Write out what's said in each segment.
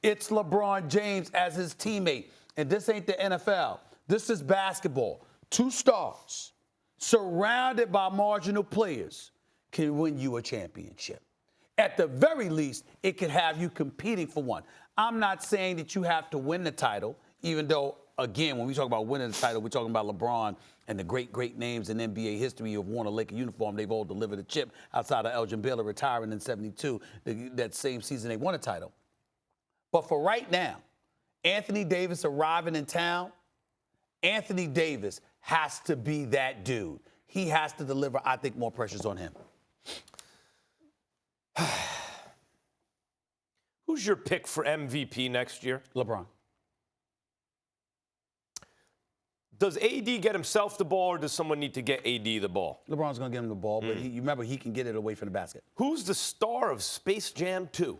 It's LeBron James as his teammate. And this ain't the NFL. This is basketball. Two stars surrounded by marginal players can win you a championship. At the very least, it could have you competing for one. I'm not saying that you have to win the title, even though, again, when we talk about winning the title, we're talking about LeBron and the great names in NBA history who have worn a Laker uniform. They've all delivered a chip outside of Elgin Baylor retiring in '72, that same season they won a title. But for right now, Anthony Davis arriving in town, Anthony Davis has to be that dude. He has to deliver. I think more pressure's on him. Who's your pick for MVP next year? LeBron. Does AD get himself the ball, or does someone need to get AD the ball? LeBron's going to get him the ball, but you remember he can get it away from the basket. Who's the star of Space Jam 2?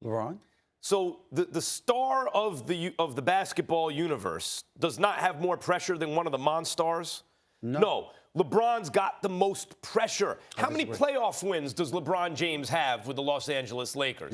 LeBron. So the star of the basketball universe does not have more pressure than one of the Monstars? No. LeBron's got the most pressure. How many playoff wins does LeBron James have with the Los Angeles Lakers?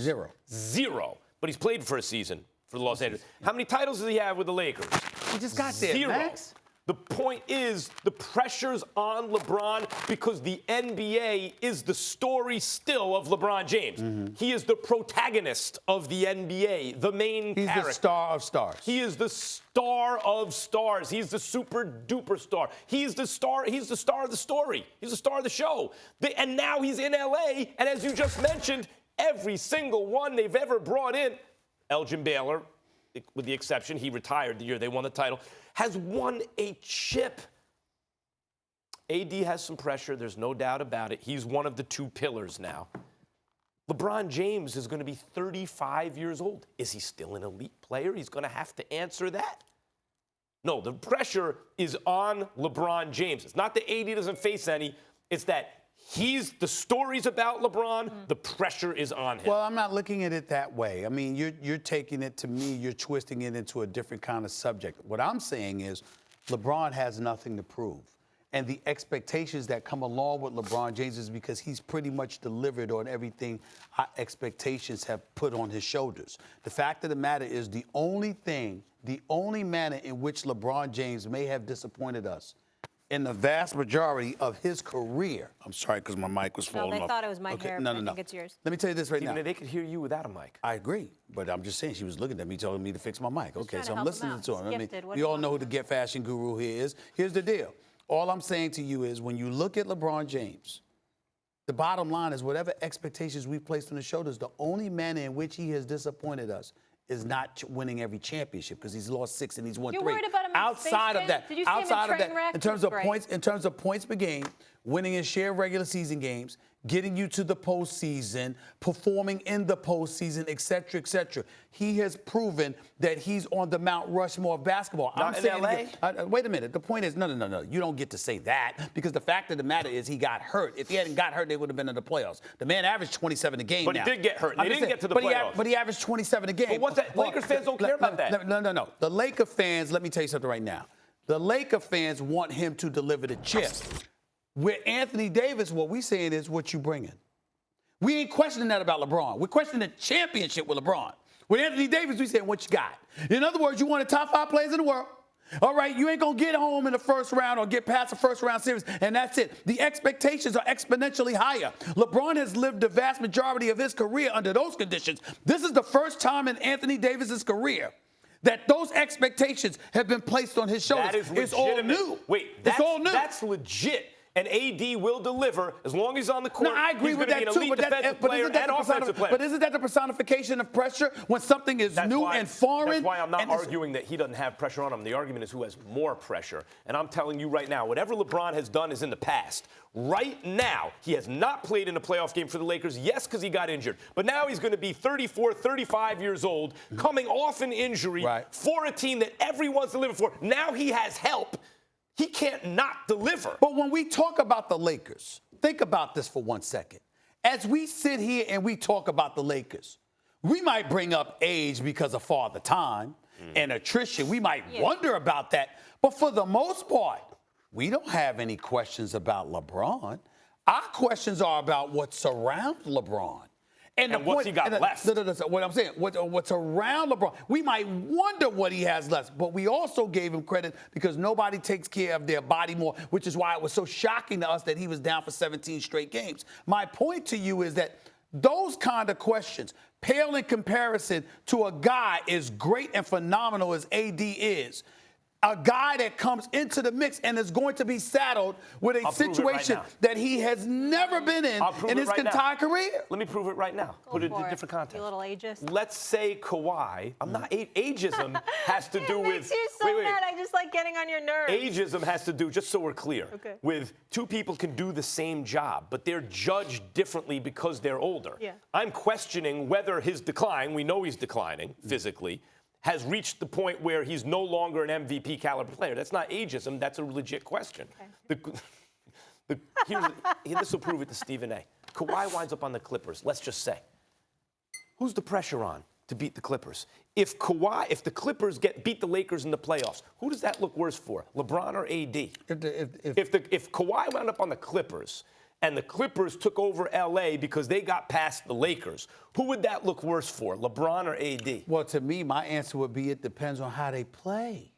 Zero. But he's played for a season for the Los Angeles. How many titles does he have with the Lakers? He just got there, Zero. Max. The point is the pressure's on LeBron because the NBA is the story still of LeBron James. He is the protagonist of the NBA, the main character. He's the star of stars. He is the star of stars. He's the super duper star. He's the star of the story. He's the star of the show. And now he's in LA, and as you just mentioned, every single one they've ever brought in, Elgin Baylor, with the exception, he retired the year they won the title, has won a chip. AD has some pressure. There's no doubt about it. He's one of the two pillars now. LeBron James is going to be 35 years old. Is he still an elite player? He's going to have to answer that. No, the pressure is on LeBron James. It's not that AD doesn't face any. It's that the stories about LeBron, the pressure is on him. Well, I'm not looking at it that way. I mean, you're taking it, to me, you're twisting it into a different kind of subject. What I'm saying is LeBron has nothing to prove. And the expectations that come along with LeBron James is because he's pretty much delivered on everything our expectations have put on his shoulders. The fact of the matter is the only manner in which LeBron James may have disappointed us in the vast majority of his career. I'm sorry, because my mic was falling off. No, they thought it was my hair, but I think it's yours. Let me tell you this right now. They could hear you without a mic. I agree, but I'm just saying she was looking at me, telling me to fix my mic. Okay, so I'm listening to him. I mean, Gifted. we all know who the Get Fashion Guru here is. Here's the deal. All I'm saying to you is when you look at LeBron James, the bottom line is whatever expectations we've placed on his shoulders, the only manner in which he has disappointed us is not winning every championship because he's lost 6 and he's won 3. You're worried about him outside of that, Did you see him in train wreck? in terms of points per game, winning his share of regular season games, getting you to the postseason, performing in the postseason, et cetera, et cetera. He has proven that he's on the Mount Rushmore of basketball. Not in LA? Wait a minute. The point is, no. You don't get to say that because the fact of the matter is he got hurt. If he hadn't got hurt, they would have been in the playoffs. The man averaged 27 a game But now. he did get hurt. They didn't get to the playoffs. But he averaged 27 a game. But what's that? Lakers fans don't care about that. No. The Laker fans, let me tell you something right now. The Laker fans want him to deliver the chip. With Anthony Davis, what we saying is what you bringing. We ain't questioning that about LeBron. We're questioning the championship with LeBron. With Anthony Davis, we saying what you got. In other words, you want the top 5 players in the world. All right, you ain't going to get home in the first round or get past the first round series, and that's it. The expectations are exponentially higher. LeBron has lived the vast majority of his career under those conditions. This is the first time in Anthony Davis's career that those expectations have been placed on his shoulders. That is it's all new. It's all new. That's legit. And AD will deliver as long as he's on the court. No, I agree with that too. But isn't that the personification of pressure when something is new and foreign? That's why I'm not arguing that he doesn't have pressure on him. The argument is who has more pressure. And I'm telling you right now, whatever LeBron has done is in the past. Right now, he has not played in a playoff game for the Lakers. Yes, because he got injured. But now he's going to be 34, 35 years old, coming off an injury for a team that everyone's delivering for. Now he has help. He can't not deliver. But when we talk about the Lakers, think about this for 1 second. As we sit here and we talk about the Lakers, we might bring up age because of Father Time and attrition. We might wonder about that. But for the most part, we don't have any questions about LeBron. Our questions are about what surrounds LeBron. And what's he got left? What I'm saying, what's around LeBron, we might wonder what he has left, but we also gave him credit because nobody takes care of their body more, which is why it was so shocking to us that he was down for 17 straight games. My point to you is that those kind of questions pale in comparison to a guy as great and phenomenal as AD is. A guy that comes into the mix and is going to be saddled with a situation that he has never been in his entire career. Let me prove it right now. Put it in a different context. You little ageist. Let's say Kawhi. I'm not ageism has to do with. It makes you so mad. I just like getting on your nerves. Ageism has to do, just so we're clear, with two people can do the same job, but they're judged differently because they're older. Yeah. I'm questioning whether his decline, we know he's declining physically, has reached the point where he's no longer an MVP caliber player. That's not ageism. That's a legit question. Okay. This will prove it to Stephen A. Kawhi winds up on the Clippers. Let's just say, who's the pressure on to beat the Clippers? If the Clippers beat the Lakers in the playoffs, who does that look worse for, LeBron or AD? If Kawhi wound up on the Clippers and the Clippers took over L.A. because they got past the Lakers, who would that look worse for, LeBron or AD? Well, to me, my answer would be it depends on how they play.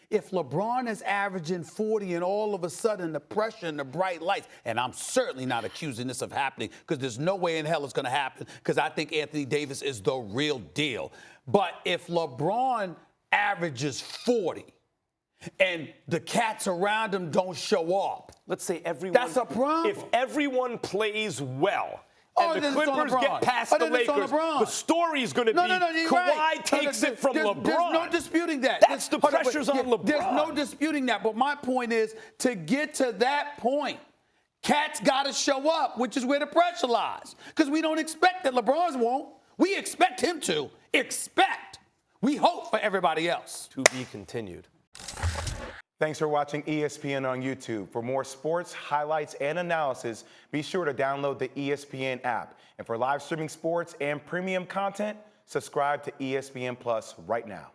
If LeBron is averaging 40 and all of a sudden the pressure and the bright lights, and I'm certainly not accusing this of happening because there's no way in hell it's going to happen because I think Anthony Davis is the real deal. But if LeBron averages 40 and the cats around him don't show up, let's say everyone. That's a problem. If everyone plays well and the Clippers get past the Lakers, the story is going to be Kawhi takes it from LeBron. There's no disputing that. That's the pressure's on LeBron. There's no disputing that. But my point is, to get to that point, cats got to show up, which is where the pressure lies. Because we don't expect that LeBron's won't. We expect him to. We hope for everybody else. To be continued. Thanks for watching ESPN on YouTube. For more sports, highlights, and analysis, be sure to download the ESPN app. And for live streaming sports and premium content, subscribe to ESPN Plus right now.